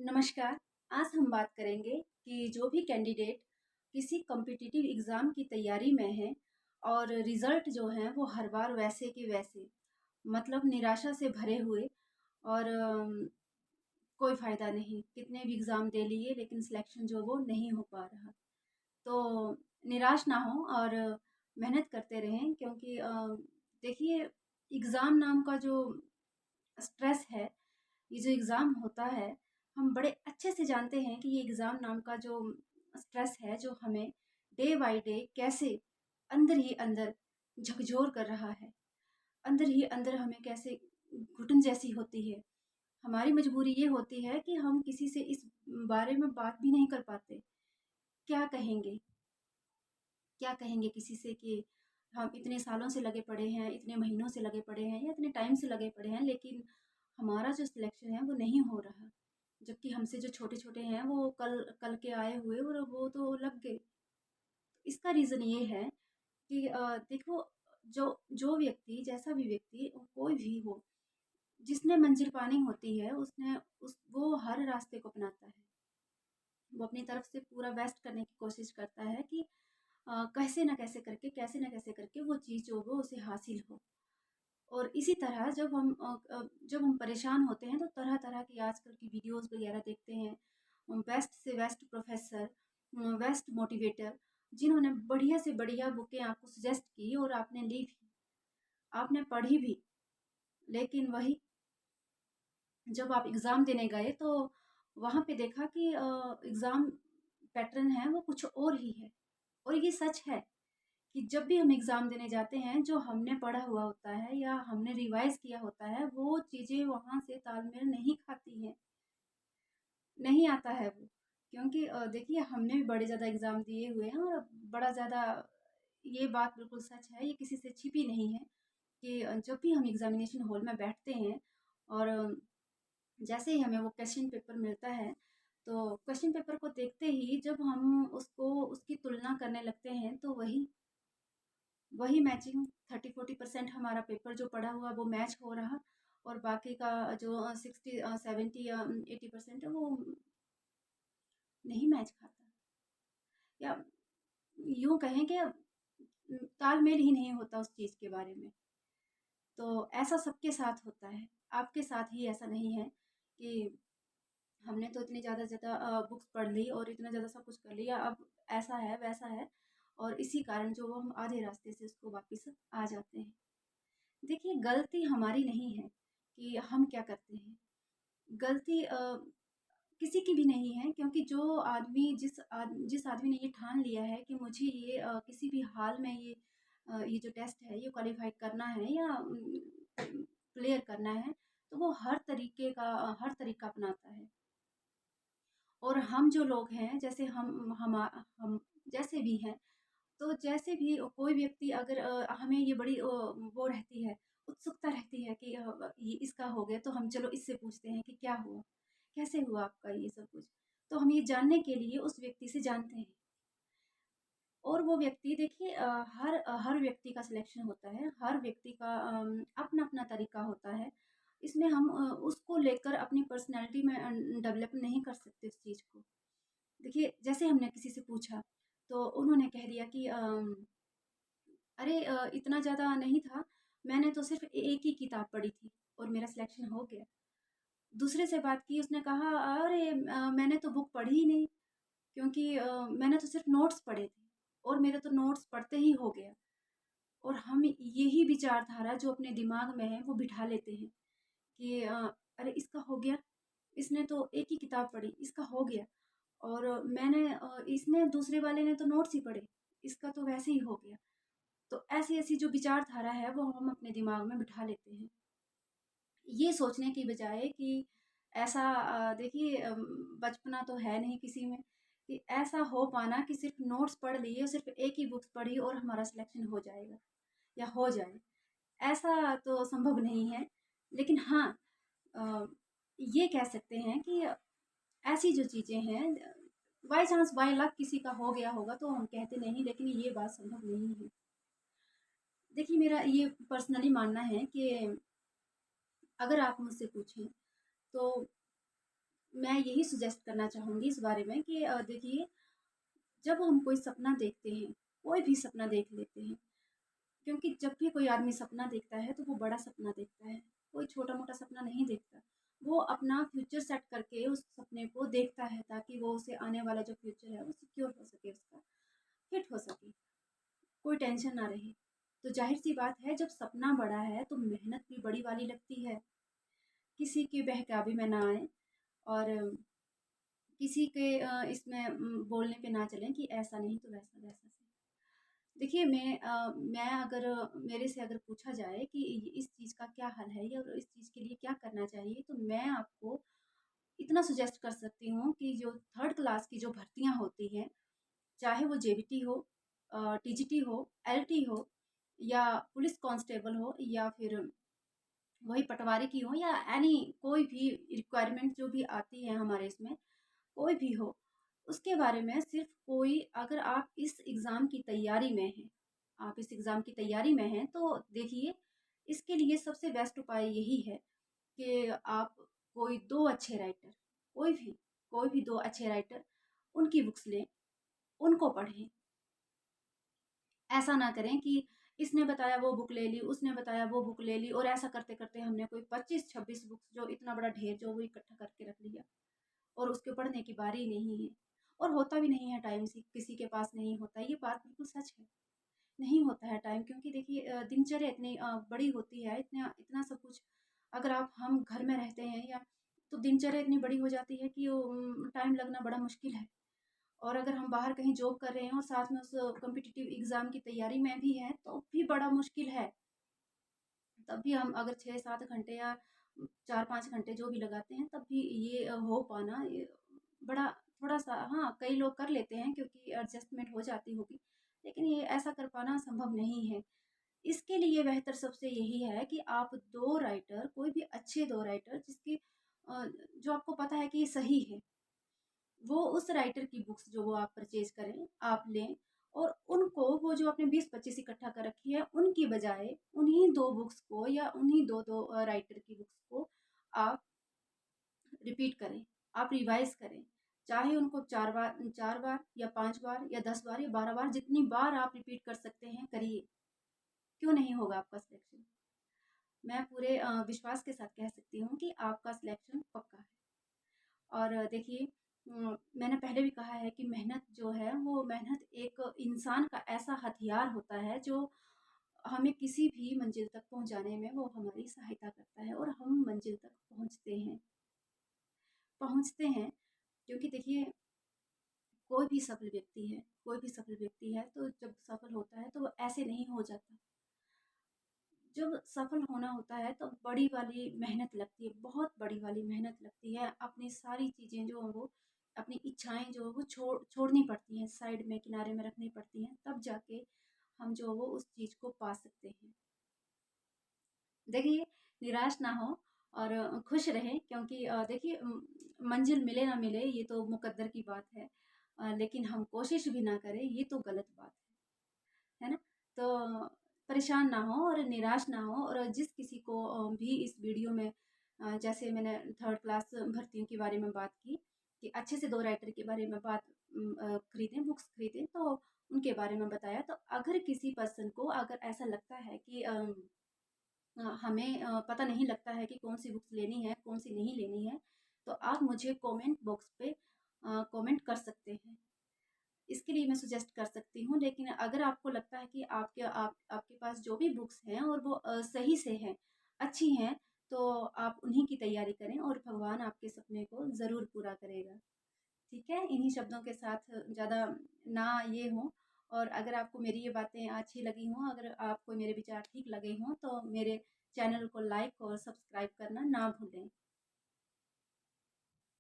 नमस्कार। आज हम बात करेंगे कि जो भी कैंडिडेट किसी कॉम्पिटिटिव एग्ज़ाम की तैयारी में है और रिज़ल्ट जो हैं वो हर बार वैसे के वैसे, मतलब निराशा से भरे हुए और कोई फ़ायदा नहीं, कितने भी एग्ज़ाम दे लिए लेकिन सिलेक्शन जो वो नहीं हो पा रहा। तो निराश ना हों और मेहनत करते रहें क्योंकि देखिए एग्ज़ाम नाम का जो स्ट्रेस है, ये जो एग्ज़ाम होता है, हम बड़े अच्छे से जानते हैं कि ये एग्ज़ाम नाम का जो स्ट्रेस है, जो हमें डे बाय डे कैसे अंदर ही अंदर झकझोर कर रहा है। अंदर ही अंदर हमें कैसे घुटन जैसी होती है। हमारी मजबूरी ये होती है कि हम किसी से इस बारे में बात भी नहीं कर पाते। क्या कहेंगे? क्या कहेंगे किसी से कि हम इतने सालों से लगे पड़े हैं, इतने महीनों से लगे पड़े हैं या इतने टाइम से लगे पड़े हैं, लेकिन हमारा जो सिलेक्शन है वो नहीं हो रहा। जबकि हमसे जो छोटे-छोटे हैं वो कल कल के आए हुए और वो तो लग गए। इसका रीज़न ये है कि देखो जो जो व्यक्ति जैसा भी व्यक्ति कोई भी हो, जिसने मंज़िल पानी होती है उसने उस वो हर रास्ते को अपनाता है। वो अपनी तरफ से पूरा बेस्ट करने की कोशिश करता है कि कैसे न कैसे करके वो चीज़ जो वो उसे हासिल हो। और इसी तरह जब हम परेशान होते हैं तो तरह-तरह की आजकल की वीडियोज़ वगैरह देखते हैं। बेस्ट से बेस्ट प्रोफ़ेसर, बेस्ट मोटिवेटर जिन्होंने बढ़िया से बढ़िया बुकें आपको सजेस्ट की और आपने ली भी, आपने पढ़ी भी। लेकिन वही जब आप एग्ज़ाम देने गए तो वहाँ पे देखा कि एग्ज़ाम पैटर्न है वो कुछ और ही है। और ये सच है कि जब भी हम एग्ज़ाम देने जाते हैं, जो हमने पढ़ा हुआ होता है या हमने रिवाइज़ किया होता है, वो चीज़ें वहाँ से तालमेल नहीं खाती हैं, नहीं आता है वो। क्योंकि देखिए हमने भी बड़े ज़्यादा एग्ज़ाम दिए हुए हैं और बड़ा ज़्यादा ये बात बिल्कुल सच है, ये किसी से छिपी नहीं है कि जब भी हम एग्ज़ामिनेशन हॉल में बैठते हैं और जैसे ही हमें वो क्वेश्चन पेपर मिलता है, तो क्वेश्चन पेपर को देखते ही जब हम उसको उसकी तुलना करने लगते हैं, तो वही मैचिंग 30-40% हमारा पेपर जो पड़ा हुआ वो मैच हो रहा और बाकी का जो 60 70 या 80% है वो नहीं मैच खाता या यूं कहें कि तालमेल ही नहीं होता उस चीज़ के बारे में। तो ऐसा सबके साथ होता है, आपके साथ ही ऐसा नहीं है कि हमने तो इतनी ज़्यादा ज़्यादा बुक्स पढ़ ली और इतना ज़्यादा सब कुछ कर लिया, अब ऐसा है वैसा है और इसी कारण जो वो हम आधे रास्ते से उसको वापस आ जाते हैं। देखिए गलती हमारी नहीं है कि हम क्या करते हैं। गलती किसी की भी नहीं है क्योंकि जो आदमी जिस आदमी ने ये ठान लिया है कि मुझे ये किसी भी हाल में ये जो टेस्ट है ये क्वालीफाई करना है या क्लियर करना है, तो वो हर तरीका अपनाता है। और हम जो लोग हैं जैसे हम जैसे भी हैं, तो जैसे भी कोई व्यक्ति अगर हमें ये बड़ी वो रहती है, उत्सुकता रहती है कि ये इसका हो गया तो हम चलो इससे पूछते हैं कि क्या हुआ? कैसे हुआ आपका ये सब कुछ? तो हम ये जानने के लिए उस व्यक्ति से जानते हैं। और वो व्यक्ति देखिए हर व्यक्ति का सिलेक्शन होता है, हर व्यक्ति का अपना-अपना तरीका होता है। इसमें हम उसको लेकर अपनी पर्सनैलिटी में डेवलप नहीं कर सकते उस चीज़ को। देखिए जैसे हमने किसी से पूछा, तो उन्होंने कह दिया कि अरे इतना ज़्यादा नहीं था, मैंने तो सिर्फ़ एक ही किताब पढ़ी थी और मेरा सिलेक्शन हो गया। दूसरे से बात की उसने कहा अरे मैंने तो बुक पढ़ी ही नहीं क्योंकि मैंने तो सिर्फ़ नोट्स पढ़े थे और मेरे तो नोट्स पढ़ते ही हो गया। और हम यही विचारधारा जो अपने दिमाग में है वो बिठा लेते हैं कि अरे इसका हो गया, इसने तो एक ही किताब पढ़ी, इसका हो गया और इसने दूसरे वाले ने तो नोट्स ही पढ़े, इसका तो वैसे ही हो गया। तो ऐसी-ऐसी जो विचारधारा है वो हम अपने दिमाग में बिठा लेते हैं। ये सोचने की बजाय कि ऐसा देखिए बचपना तो है नहीं किसी में कि ऐसा हो पाना कि सिर्फ़ नोट्स पढ़ लिए, सिर्फ़ एक ही बुक्स पढ़ी और हमारा सिलेक्शन हो जाएगा या हो जाए। ऐसा तो संभव नहीं है। लेकिन हाँ अ, ये कह सकते हैं कि ऐसी जो चीज़ें हैं बाय चांस बाय लक किसी का हो गया होगा तो हम कहते नहीं, लेकिन ये बात संभव नहीं है। देखिए मेरा ये पर्सनली मानना है कि अगर आप मुझसे पूछें तो मैं यही सजेस्ट करना चाहूँगी इस बारे में कि देखिए, जब हम कोई सपना देखते हैं, कोई भी सपना देख लेते हैं, क्योंकि जब भी कोई आदमी सपना देखता है तो वो बड़ा सपना देखता है, कोई छोटा-मोटा सपना नहीं देखता। वो अपना फ्यूचर सेट करके उस सपने को देखता है ताकि वो उसे आने वाला जो फ्यूचर है वो सिक्योर हो सके उसका, फिट हो सके, कोई टेंशन ना रहे। तो ज़ाहिर-सी बात है जब सपना बड़ा है तो मेहनत भी बड़ी वाली लगती है, किसी के बहकावे में ना आएँ और किसी के इसमें बोलने पे ना चलें कि ऐसा नहीं तो वैसा, वैसा सही। देखिए मैं अगर मेरे से अगर पूछा जाए कि इस चीज़ का क्या हल है या और इस चीज़ के लिए क्या करना चाहिए, तो मैं आपको इतना सजेस्ट कर सकती हूँ कि जो थर्ड क्लास की जो भर्तियाँ होती हैं, चाहे वो जेबीटी हो, टीजीटी हो, एलटी हो या पुलिस कांस्टेबल हो या फिर वही पटवारी की हो या एनी कोई भी रिक्वायरमेंट जो भी आती है हमारे इसमें, कोई भी हो, उसके बारे में सिर्फ़ कोई अगर आप इस एग्ज़ाम की तैयारी में हैं, आप इस एग्ज़ाम की तैयारी में हैं, तो देखिए, इसके लिए सबसे बेस्ट उपाय यही है कि आप कोई 2 अच्छे राइटर, कोई भी कोई भी 2 अच्छे राइटर, उनकी बुक्स लें, उनको पढ़ें। ऐसा ना करें कि इसने बताया वो बुक ले ली, उसने बताया वो बुक ले ली और ऐसा करते-करते हमने कोई 25-26 बुक्स जो इतना बड़ा ढेर जो वो इकट्ठा करके रख लिया और उसके पढ़ने की बारी नहीं है और होता भी नहीं है टाइम से किसी के पास नहीं होता, ये बात बिल्कुल सच है। नहीं होता है टाइम क्योंकि देखिए दिनचर्या इतनी बड़ी होती है, इतना इतना सब कुछ अगर आप हम घर में रहते हैं या तो दिनचर्या इतनी बड़ी हो जाती है कि टाइम लगना बड़ा मुश्किल है। और अगर हम बाहर कहीं जॉब कर रहे हैं और साथ में उस कॉम्पिटिटिव एग्ज़ाम की तैयारी में भी हैं, तो भी बड़ा मुश्किल है। तब भी हम अगर 6-7 घंटे या 4-5 घंटे जो भी लगाते हैं, तब भी ये हो पाना ये बड़ा थोड़ा-सा हाँ, कई लोग कर लेते हैं क्योंकि एडजस्टमेंट हो जाती होगी, लेकिन ये ऐसा कर पाना संभव नहीं है। इसके लिए बेहतर सबसे यही है कि आप 2 राइटर कोई भी अच्छे 2 राइटर जिसकी जो आपको पता है कि ये सही है, वो उस राइटर की बुक्स जो वो आप परचेज़ करें, आप लें और उनको वो जो आपने 20-25 इकट्ठा कर रखी है, उनकी बजाय उन्हीं 2 बुक्स को या उन्हीं 2-2 राइटर की बुक्स को आप रिपीट करें, आप रिवाइज़ करें। चाहे उनको 4 बार या 5 बार या 10 बार या 12 बार जितनी बार आप रिपीट कर सकते हैं, करिए। क्यों नहीं होगा आपका सिलेक्शन? मैं पूरे विश्वास के साथ कह सकती हूँ कि आपका सिलेक्शन पक्का है। और देखिए मैंने पहले भी कहा है कि मेहनत जो है वो मेहनत एक इंसान का ऐसा हथियार होता है जो हमें किसी भी मंजिल तक पहुंचाने में वो हमारी सहायता करता है और हम मंजिल तक पहुंचते हैं क्योंकि देखिए कोई भी सफल व्यक्ति है तो जब सफल होता है तो वो ऐसे नहीं हो जाता। जब सफल होना होता है तो बड़ी वाली मेहनत लगती है, बहुत बड़ी वाली मेहनत लगती है। अपनी सारी चीज़ें जो हैं वो अपनी इच्छाएँ जो हैं वो छोड़नी पड़ती हैं, साइड में किनारे में रखनी पड़ती हैं, तब जाके हम जो वो उस चीज़ को पा सकते हैं। देखिए, निराश ना हो और खुश रहें क्योंकि देखिए मंज़िल मिले ना मिले ये तो मुक़द्दर की बात है। लेकिन हम कोशिश भी ना करें ये तो गलत बात है ना? तो परेशान ना हो और निराश ना हो और जिस किसी को भी इस वीडियो में जैसे मैंने थर्ड क्लास भर्तियों के बारे में बात की कि अच्छे से 2 राइटर के बारे में खरीदें, बुक्स खरीदें तो उनके बारे में बताया। तो अगर किसी पर्सन को अगर ऐसा लगता है कि हमें पता नहीं लगता है कि कौन-सी बुक्स लेनी है, कौन-सी नहीं लेनी है, तो आप मुझे कमेंट बॉक्स पे कमेंट कर सकते हैं। इसके लिए मैं सजेस्ट कर सकती हूँ, लेकिन अगर आपको लगता है कि आपके पास जो भी बुक्स हैं और वो सही से हैं, अच्छी हैं, तो आप उन्हीं की तैयारी करें और भगवान आपके सपने को ज़रूर पूरा करेगा। ठीक है? इन्हीं शब्दों के साथ ज़्यादा ना ये हो और अगर आपको मेरी ये बातें अच्छी लगी हों, अगर आपको मेरे विचार ठीक लगे हों, तो मेरे चैनल को लाइक और सब्सक्राइब करना ना भूलें।